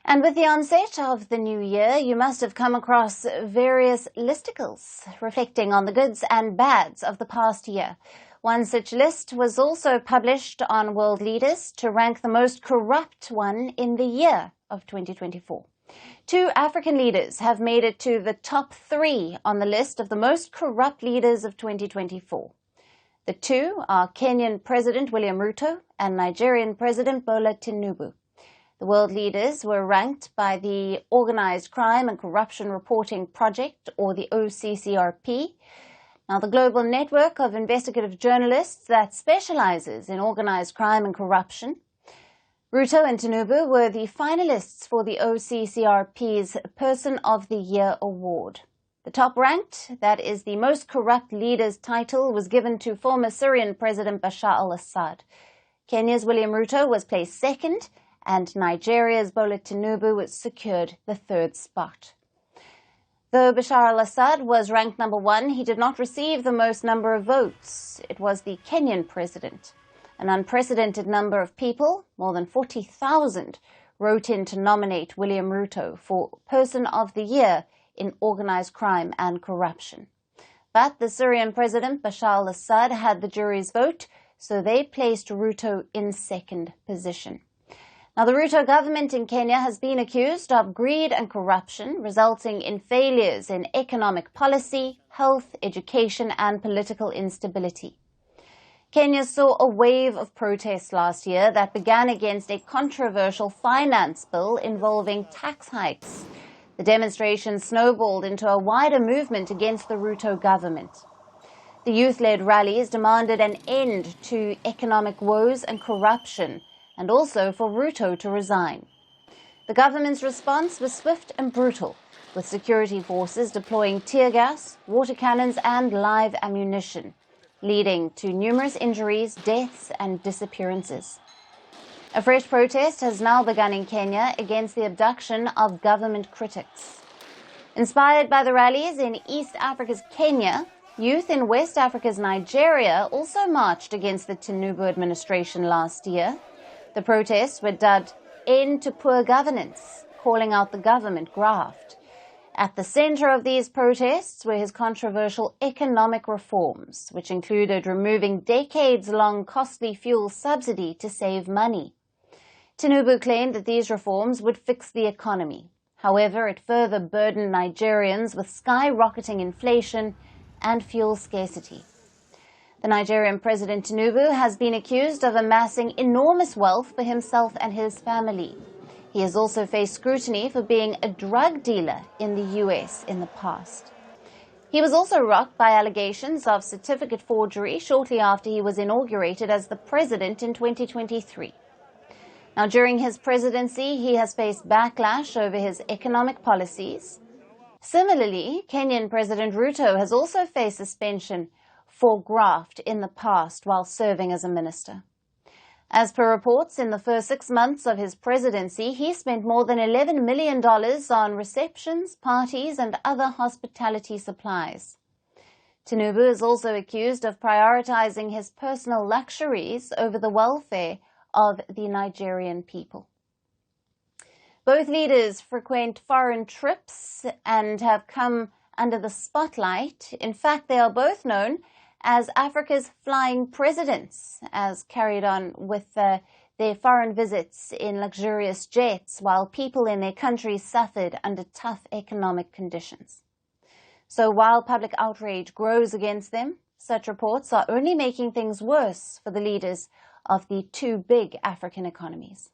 And with the onset of the new year, you must have come across various listicles reflecting on the goods and bads of the past year. One such list was also published on World Leaders to rank the most corrupt one in the year of 2024. Two African leaders have made it to the top 3 on the list of the most corrupt leaders of 2024. The two are Kenyan President William Ruto and Nigerian President Bola Tinubu. The world leaders were ranked by the Organized Crime and Corruption Reporting Project, or the OCCRP. Now, the global network of investigative journalists that specializes in organized crime and corruption. Ruto and Tinubu were the finalists for the OCCRP's Person of the Year Award. The top ranked, that is the most corrupt leaders title, was given to former Syrian President Bashar al-Assad. Kenya's William Ruto was placed second, and Nigeria's Bola Tinubu was secured the 3rd spot. Though Bashar al-Assad was ranked number 1, he did not receive the most number of votes. It was the Kenyan president. An unprecedented number of people, more than 40,000, wrote in to nominate William Ruto for Person of the Year in organized crime and corruption. But the Syrian President Bashar al-Assad had the jury's vote, so they placed Ruto in 2nd position. Now, the Ruto government in Kenya has been accused of greed and corruption, resulting in failures in economic policy, health, education, and political instability. Kenya saw a wave of protests last year that began against a controversial finance bill involving tax hikes. The demonstration snowballed into a wider movement against the Ruto government. The youth-led rallies demanded an end to economic woes and corruption, and also for Ruto to resign. The government's response was swift and brutal, with security forces deploying tear gas, water cannons, and live ammunition, leading to numerous injuries, deaths, and disappearances. A fresh protest has now begun in Kenya against the abduction of government critics. Inspired by the rallies in East Africa's Kenya, youth in West Africa's Nigeria also marched against the Tinubu administration last year. The protests were dubbed "End to Poor Governance," calling out the government graft. At the center of these protests were his controversial economic reforms, which included removing decades-long costly fuel subsidy to save money. Tinubu claimed that these reforms would fix the economy. However, it further burdened Nigerians with skyrocketing inflation and fuel scarcity. The Nigerian President Tinubu has been accused of amassing enormous wealth for himself and his family. He has also faced scrutiny for being a drug dealer in the US in the past. He was also rocked by allegations of certificate forgery shortly after he was inaugurated as the president in 2023. Now, during his presidency, he has faced backlash over his economic policies. Similarly, Kenyan President Ruto has also faced suspension for graft in the past while serving as a minister. As per reports, in the first 6 months of his presidency, he spent more than $11 million on receptions, parties, and other hospitality supplies. Tinubu is also accused of prioritizing his personal luxuries over the welfare of the Nigerian people. Both leaders frequent foreign trips and have come under the spotlight. In fact, they are both known as Africa's flying presidents, as carried on with their foreign visits in luxurious jets while people in their countries suffered under tough economic conditions. So while public outrage grows against them, such reports are only making things worse for the leaders of the two big African economies.